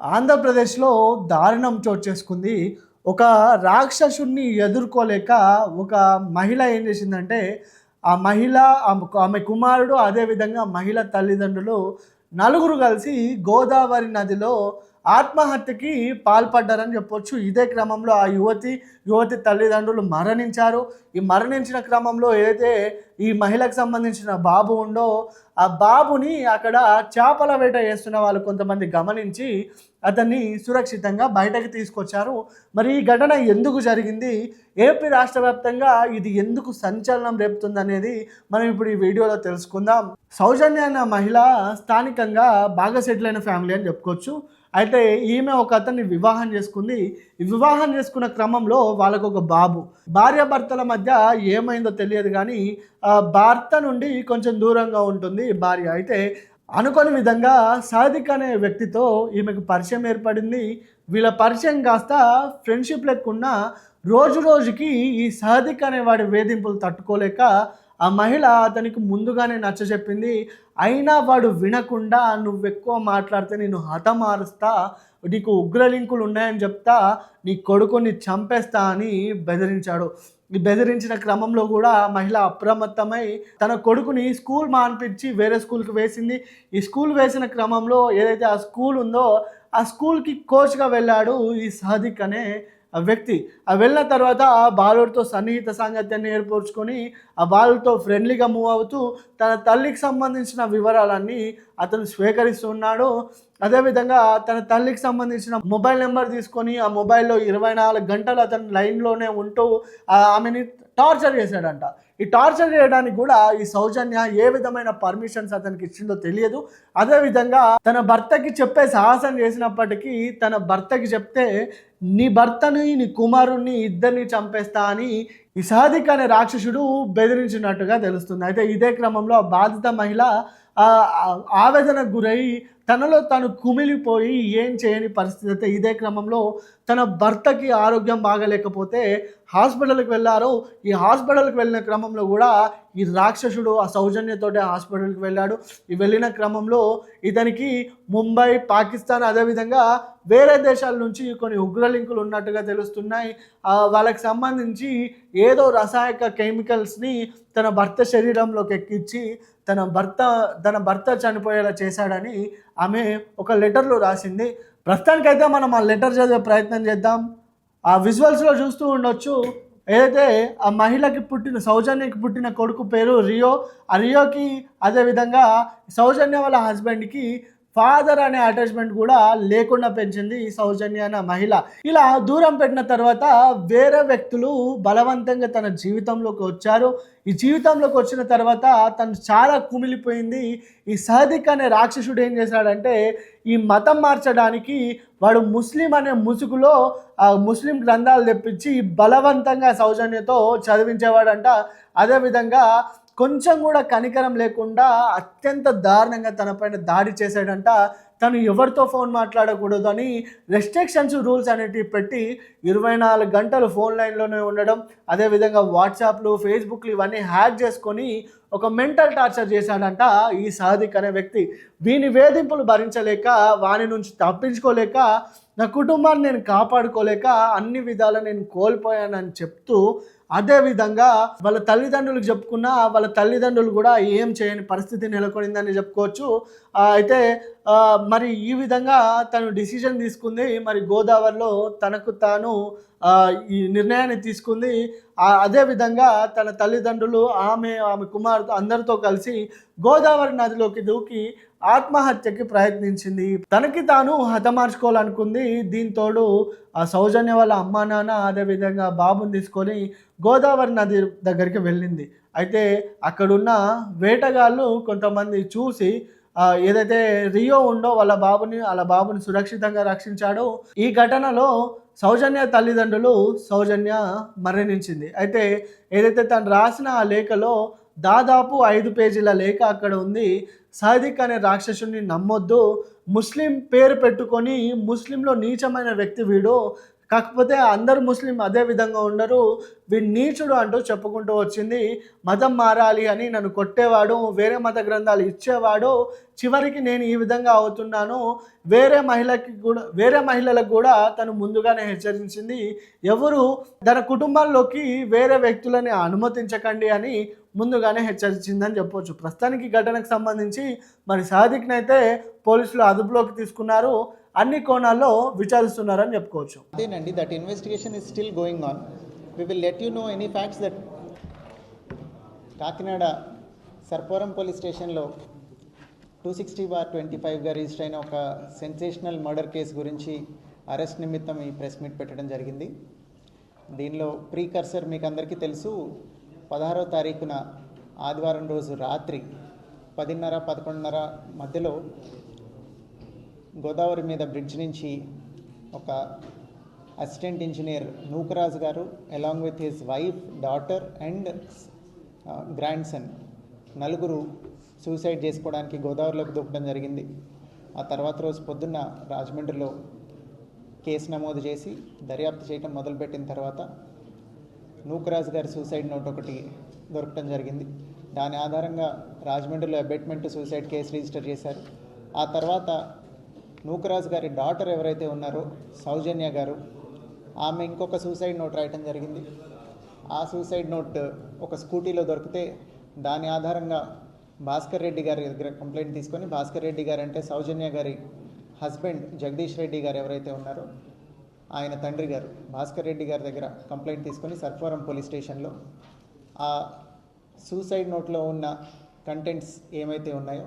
ఆంధ్రప్రదేశ్లో దారుణం చోటు చేసుకుంది. ఒక రాక్షసుడిని ఎదుర్కోలేక ఒక మహిళ ఏం చేసిందంటే, ఆ మహిళ ఆమె కుమారుడు అదేవిధంగా మహిళ తల్లిదండ్రులు నలుగురు కలిసి గోదావరి నదిలో ఆత్మహత్యకి పాల్పడ్డారని చెప్పొచ్చు. ఇదే క్రమంలో ఆ యువతి తల్లిదండ్రులు మరణించారు. ఈ మరణించిన క్రమంలో ఏదైతే ఈ మహిళకు సంబంధించిన బాబు ఉందో, ఆ బాబుని అక్కడ చేపల వేట చేస్తున్న వాళ్ళు కొంతమంది గమనించి అతన్ని సురక్షితంగా బయటకు తీసుకొచ్చారు. మరి ఈ ఘటన ఎందుకు జరిగింది, ఏపీ రాష్ట్ర వ్యాప్తంగా ఇది ఎందుకు సంచలనం రేపుతుందనేది మనం ఇప్పుడు ఈ వీడియోలో తెలుసుకుందాం. సౌజన్య అన్న మహిళ స్థానికంగా బాగా సెటిల్ అయిన ఫ్యామిలీ అని చెప్పుకోవచ్చు. అయితే ఈమె ఒక అతన్ని వివాహం చేసుకుంది. ఈ వివాహం చేసుకున్న క్రమంలో వాళ్ళకు ఒక బాబు. భార్యాభర్తల మధ్య ఏమైందో తెలియదు కానీ భర్త నుండి కొంచెం దూరంగా ఉంటుంది భార్య. అయితే అనుకోని విధంగా సాదిక్ అనే వ్యక్తితో ఈమెకు పరిచయం ఏర్పడింది. వీళ్ళ పరిచయం కాస్త ఫ్రెండ్షిప్ లేకున్నా రోజు రోజుకి ఈ సాదిక్ అనేవాడి వేధింపులు తట్టుకోలేక ఆ మహిళ అతనికి ముందుగానే నచ్చజెప్పింది. అయినా వాడు వినకుండా నువ్వు ఎక్కువ మాట్లాడితే నేను హతమారుస్తా, నీకు ఉగ్ర లింకులు ఉన్నాయని చెప్తా, నీ కొడుకుని చంపేస్తా అని బెదిరించాడు. ఈ బెదిరించిన క్రమంలో కూడా మహిళ అప్రమత్తమై తన కొడుకుని స్కూల్ మాన్పించి వేరే స్కూల్కి వేసింది. ఈ స్కూల్ వేసిన క్రమంలో ఏదైతే ఆ స్కూల్ ఉందో ఆ స్కూల్కి కోచ్గా వెళ్ళాడు ఈ సాదిక్ అనే ఆ వ్యక్తి. వెళ్ళిన తర్వాత ఆ బాలుడితో సన్నిహిత సాంగత్యాన్ని ఏర్పరచుకొని ఆ బాలుడితో ఫ్రెండ్లీగా మూవ్ అవుతూ తన తల్లికి సంబంధించిన వివరాలన్నీ అతను స్వీకరిస్తున్నాడు. అదేవిధంగా తన తల్లికి సంబంధించిన మొబైల్ నెంబర్ తీసుకొని ఆ మొబైల్లో 24 గంటలు అతను లైన్లోనే ఉంటూ ఆమెని టార్చర్ చేశాడంట. ఈ టార్చర్ చేయడానికి కూడా ఈ సౌజన్య ఏ విధమైన పర్మిషన్స్ అతనికి ఇచ్చిందో తెలియదు. అదేవిధంగా తన భర్తకి చెప్పే సాహసం చేసినప్పటికీ తన భర్తకి చెప్తే నీ భర్తని నీ కుమారుణ్ణి ఇద్దరిని చంపేస్తా అని ఈ సాదిక్ అనే రాక్షసుడు బెదిరించినట్టుగా తెలుస్తుంది. అయితే ఇదే క్రమంలో ఆ బాధిత మహిళ ఆవేదనకు గురై తనలో తను కుమిలిపోయి ఏం చేయని పరిస్థితి. అయితే ఇదే క్రమంలో తన భర్తకి ఆరోగ్యం బాగలేకపోతే హాస్పిటల్కి వెళ్ళారు. ఈ హాస్పిటల్కి వెళ్ళిన క్రమంలో కూడా ఈ రాక్షసుడు ఆ సౌజన్యతోటే హాస్పిటల్కి వెళ్ళాడు. ఈ వెళ్ళిన క్రమంలో ఇతనికి ముంబై, పాకిస్తాన్ అదేవిధంగా వేరే దేశాల నుంచి కొన్ని ఉగ్ర లింకులు ఉన్నట్టుగా తెలుస్తున్నాయి. వాళ్ళకి సంబంధించి ఏదో రసాయక కెమికల్స్ని తన భర్త శరీరంలోకి ఎక్కించి తన భర్త చనిపోయేలా చేశాడని ఆమె ఒక లెటర్లో రాసింది. ప్రస్తుతానికైతే మనం ఆ లెటర్ చదివే ప్రయత్నం చేద్దాం. ఆ విజువల్స్లో చూస్తూ ఉండొచ్చు. ఏదైతే ఆ మహిళకి సౌజన్యకి పుట్టిన కొడుకు పేరు రియో. ఆ రియోకి అదేవిధంగా సౌజన్య వాళ్ళ హస్బెండ్కి ఫాదర్ అనే అటాచ్మెంట్ కూడా లేకుండా పెంచింది ఈ సౌజన్య అనే మహిళ. ఇలా దూరం పెట్టిన తర్వాత వేరే వ్యక్తులు బలవంతంగా తన జీవితంలోకి వచ్చారు. ఈ జీవితంలోకి వచ్చిన తర్వాత తను చాలా కుమిలిపోయింది. ఈ సాదిక్ అనే రాక్షసుడు ఏం చేశాడంటే ఈ మతం మార్చడానికి వాడు ముస్లిం అనే ముసుగులో ముస్లిం గ్రంథాలు తెప్పించి బలవంతంగా సౌజన్యతో చదివించేవాడంట. అదేవిధంగా కొంచెం కూడా కనికరం లేకుండా అత్యంత దారుణంగా తనపైన దాడి చేశాడంట. తను ఎవరితో ఫోన్ మాట్లాడకూడదు అని రెస్ట్రిక్షన్స్ రూల్స్ అనేటివి పెట్టి 24 గంటలు ఫోన్ లైన్లోనే ఉండడం, అదేవిధంగా వాట్సాప్లు, ఫేస్బుక్లు ఇవన్నీ హ్యాక్ చేసుకొని ఒక మెంటల్ టార్చర్ చేశాడంట ఈ సాదిక్ అనే వ్యక్తి. వీని వేధింపులు భరించలేక, వాని నుంచి తప్పించుకోలేక, నా కుటుంబాన్ని నేను కాపాడుకోలేక అన్ని విధాలా నేను కోల్పోయానని చెప్తూ అదేవిధంగా వాళ్ళ తల్లిదండ్రులకు చెప్పుకున్న వాళ్ళ తల్లిదండ్రులు కూడా ఏం చేయని పరిస్థితి నెలకొనిందని చెప్పుకోవచ్చు. అయితే మరి ఈ విధంగా తను డిసిజన్ తీసుకుంది. మరి గోదావరిలో తనకు తాను ఈ నిర్ణయాన్ని తీసుకుంది. అదేవిధంగా తన తల్లిదండ్రులు ఆమె కుమారుడు అందరితో కలిసి గోదావరి నదిలోకి దూకి ఆత్మహత్యకి ప్రయత్నించింది. తనకి తాను హతమార్చుకోవాలనుకుంది. దీంతోడు ఆ సౌజన్య వాళ్ళ అమ్మా నాన్న అదేవిధంగా బాబుని తీసుకొని గోదావరి నది దగ్గరికి వెళ్ళింది. అయితే అక్కడున్న వేటగాళ్ళు కొంతమంది చూసి ఏదైతే రియో ఉందో వాళ్ళ బాబుని సురక్షితంగా రక్షించాడో. ఈ ఘటనలో సౌజన్య తల్లిదండ్రులు సౌజన్య మరణించింది. అయితే ఏదైతే తను రాసిన ఆ లేఖలో దాదాపు 5 పేజీల లేఖ అక్కడ ఉంది. సాదిక్ అనే రాక్షసుని నమ్మొద్దు, ముస్లిం పేరు పెట్టుకొని ముస్లింలో నీచమైన వ్యక్తి వీడు, కాకపోతే అందరు ముస్లిం అదే విధంగా ఉండరు, వీడు నీచుడు అంటూ చెప్పుకుంటూ వచ్చింది. మతం మారాలి అని నన్ను కొట్టేవాడు, వేరే మత గ్రంథాలు ఇచ్చేవాడు, చివరికి నేను ఈ విధంగా అవుతున్నాను. వేరే మహిళలకు కూడా తను ముందుగానే హెచ్చరించింది. ఎవరు తన కుటుంబాల్లోకి వేరే వ్యక్తులని అనుమతించకండి అని ముందుగానే హెచ్చరించిందని చెప్పొచ్చు. ప్రస్తుతానికి ఘటనకు సంబంధించి మరి సాదిక్ని అయితే పోలీసులు అదుపులోకి తీసుకున్నారు. అన్ని కోణాల్లో విచారిస్తున్నారని చెప్పుకోవచ్చు. అదేనండి, that investigation is still going on. We will let you know any facts that Kakinada Sarpavaram police స్టేషన్లో 260/25గా రిజిస్టర్ అయిన ఒక సెన్సేషనల్ మర్డర్ కేసు గురించి అరెస్ట్ నిమిత్తం ఈ ప్రెస్ మీట్ పెట్టడం జరిగింది. దీనిలో ప్రీకర్సర్ మీకు అందరికీ తెలుసు. 16వ తారీఖున ఆదివారం రోజు రాత్రి 10:30-11:30 మధ్యలో గోదావరి మీద బ్రిడ్జ్ నుంచి ఒక అసిస్టెంట్ ఇంజనీర్ నూకరాజు గారు along with his wife, daughter and grand son నలుగురు సూసైడ్ చేసుకోవడానికి గోదావరిలోకి దూకడం జరిగింది. ఆ తర్వాత రోజు పొద్దున్న రాజమండ్రిలో కేసు నమోదు చేసి దర్యాప్తు చేయడం మొదలుపెట్టిన తర్వాత నూకరాజు గారి సూసైడ్ నోట్ ఒకటి దొరకడం జరిగింది. దాని ఆధారంగా రాజమండ్రిలో అబెట్మెంట్ సూసైడ్ కేసు రిజిస్టర్ చేశారు. ఆ తర్వాత నూకరాజు గారి డాటర్ ఎవరైతే ఉన్నారో సౌజన్య గారు, ఆమె ఇంకొక సూసైడ్ నోట్ రాయటం జరిగింది. ఆ సూసైడ్ నోట్ ఒక స్కూటీలో దొరికితే దాని ఆధారంగా భాస్కర్ రెడ్డి గారి దగ్గర కంప్లైంట్ తీసుకొని, భాస్కర్ రెడ్డి గారు అంటే సౌజన్య గారి హస్బెండ్ జగదీష్ రెడ్డి గారు ఎవరైతే ఉన్నారో ఆయన తండ్రి గారు భాస్కర్ రెడ్డి గారి దగ్గర కంప్లైంట్ తీసుకొని సర్పవరం పోలీస్ స్టేషన్లో ఆ సూసైడ్ నోట్లో ఉన్న కంటెంట్స్ ఏమైతే ఉన్నాయో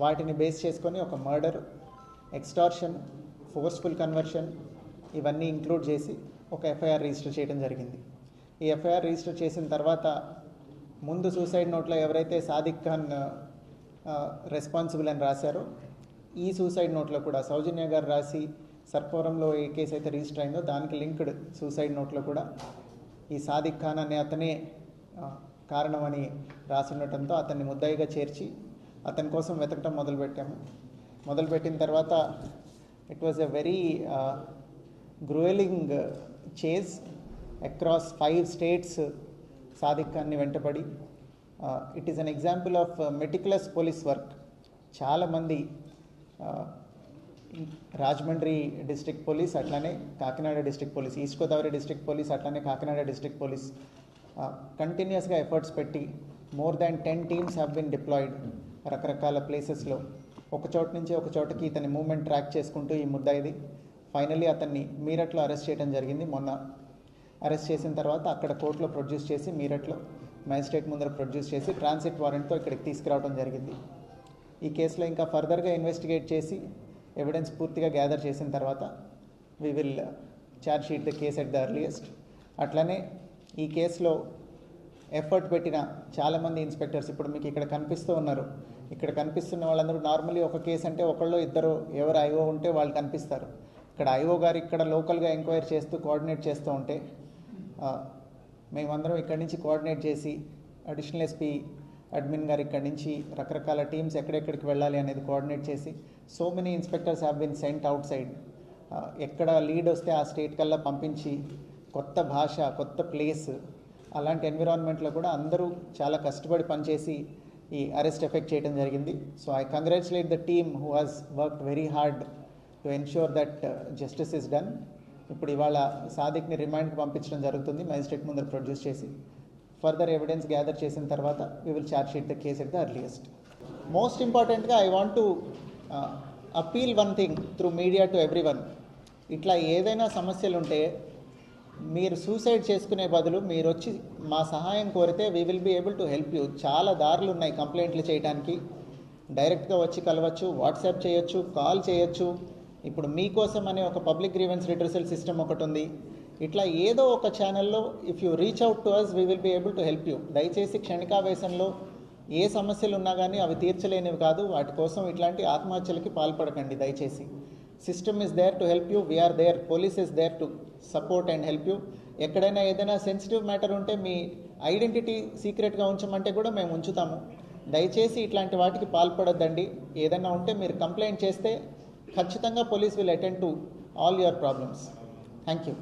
వాటిని బేస్ చేసుకొని ఒక మర్డర్, ఎక్స్టార్షన్, ఫోర్స్ఫుల్ కన్వర్షన్ ఇవన్నీ ఇంక్లూడ్ చేసి ఒక ఎఫ్ఐఆర్ రిజిస్టర్ చేయడం జరిగింది. ఈ ఎఫ్ఐఆర్ రిజిస్టర్ చేసిన తర్వాత ముందు సూసైడ్ నోట్లో ఎవరైతే సాదిక్ ఖాన్ రెస్పాన్సిబుల్ అని రాశారో ఈ సూసైడ్ నోట్లో కూడా సౌజన్య గారు రాసి సర్పవరంలో ఏ కేసు అయితే రిజిస్టర్ అయిందో దానికి లింక్డ్ సూసైడ్ నోట్లో కూడా ఈ సాదిక్ ఖాన్ అనే అతనే కారణమని రాసి ఉండటంతో అతన్ని ముద్దాయిగా చేర్చి అతని కోసం వెతకటం మొదలుపెట్టిన తర్వాత it was a very gruelling chase across 5 states Sadiq ఖాన్ని వెంటపడి. It is an example of meticulous police work. చాలామంది రాజమండ్రి డిస్ట్రిక్ట్ పోలీస్, అట్లానే Kakinada district police, East Godavari district police, అట్లానే కాకినాడ డిస్ట్రిక్ట్ పోలీస్ కంటిన్యూస్గా ఎఫర్ట్స్ పెట్టి more than 10 teams have been deployed రకరకాల ప్లేసెస్లో. ఒక చోట నుంచి ఒక చోటకి ఇతని మూవ్మెంట్ ట్రాక్ చేసుకుంటూ ఈ ముద్దాయిది ఫైనల్లీ అతన్ని మీరట్లో అరెస్ట్ చేయడం జరిగింది. మొన్న అరెస్ట్ చేసిన తర్వాత అక్కడ కోర్టులో ప్రొడ్యూస్ చేసి మీరట్లో మ్యాజిస్ట్రేట్ ముందర ప్రొడ్యూస్ చేసి ట్రాన్సిట్ వారెంట్తో ఇక్కడికి తీసుకురావడం జరిగింది. ఈ కేసులో ఇంకా ఫర్దర్గా ఇన్వెస్టిగేట్ చేసి ఎవిడెన్స్ పూర్తిగా గ్యాదర్ చేసిన తర్వాత we will charge sheet the case at the earliest. అట్లనే ఈ కేసులో ఎఫర్ట్ పెట్టిన చాలామంది ఇన్స్పెక్టర్స్ ఇప్పుడు మీకు ఇక్కడ కనిపిస్తూ ఉన్నారు. ఇక్కడ కనిపిస్తున్న వాళ్ళందరూ నార్మల్లీ ఒక కేసు అంటే ఒకళ్ళు ఇద్దరు ఎవరు ఐఓ ఉంటే వాళ్ళు కనిపిస్తారు. ఇక్కడ ఐఓ గారు ఇక్కడ లోకల్గా ఎంక్వైరీ చేస్తూ కోఆర్డినేట్ చేస్తూ ఉంటే మేమందరం ఇక్కడి నుంచి కోఆర్డినేట్ చేసి అడిషనల్ ఎస్పీ అడ్మిన్ గారు ఇక్కడి నుంచి రకరకాల టీమ్స్ ఎక్కడెక్కడికి వెళ్ళాలి అనేది కోఆర్డినేట్ చేసి so many inspectors have been cent out side. ఎక్కడ లీడ్ వస్తే ఆ స్టేట్ కల్లా పంపించి కొత్త భాష, కొత్త ప్లేస్, అలాంటి ఎన్విరాన్మెంట్లో కూడా అందరూ చాలా కష్టపడి పనిచేసి ఈ అరెస్ట్ ఎఫెక్ట్ చేయడం జరిగింది. So I congratulate the team who has worked very hard to ensure that justice is done. ఇప్పుడు ఇవాళ సాదిక్ని రిమాండ్కి పంపించడం జరుగుతుంది మ్యాజిస్ట్రేట్ ముందర ప్రొడ్యూస్ చేసి. ఫర్దర్ ఎవిడెన్స్ గ్యాదర్ చేసిన తర్వాత we will charge sheet the case at the earliest. Most ఇంపార్టెంట్గా I want to appeal one thing through media to everyone. ఇట్లా ఏదైనా సమస్యలు ఉంటే మీరు సూసైడ్ చేసుకునే బదులు మీరు వచ్చి మా సహాయం కోరితే we will be able to help you. చాలా దారులు ఉన్నాయి కంప్లైంట్లు చేయడానికి. డైరెక్ట్గా వచ్చి కలవచ్చు, వాట్సాప్ చేయొచ్చు, కాల్ చేయొచ్చు. ఇప్పుడు మీకోసం అనే ఒక పబ్లిక్ గ్రీవెన్స్ రిడ్రెసల్ సిస్టమ్ ఒకటి ఉంది. ఇట్లా ఏదో ఒక ఛానల్లో if you reach out to us we will be able to help you. దయచేసి క్షణికావేశంలో ఏ సమస్యలు ఉన్నా కానీ అవి తీర్చలేనివి కాదు. వాటి కోసం ఇట్లాంటి ఆత్మహత్యలకి పాల్పడకండి దయచేసి. System is there to help you, we are there, police is there to support and help you. ఎక్కడైనా ఏదైనా సెన్సిటివ్ మ్యాటర్ ఉంటే మీ ఐడెంటిటీ సీక్రెట్గా ఉంచమంటే కూడా మేము ఉంచుతాము. దయచేసి ఇట్లాంటి వాటికి పాల్పడొద్దండి. ఏదైనా ఉంటే మీరు కంప్లైంట్ చేస్తే ఖచ్చితంగా police will attend to all your problems. Thank you.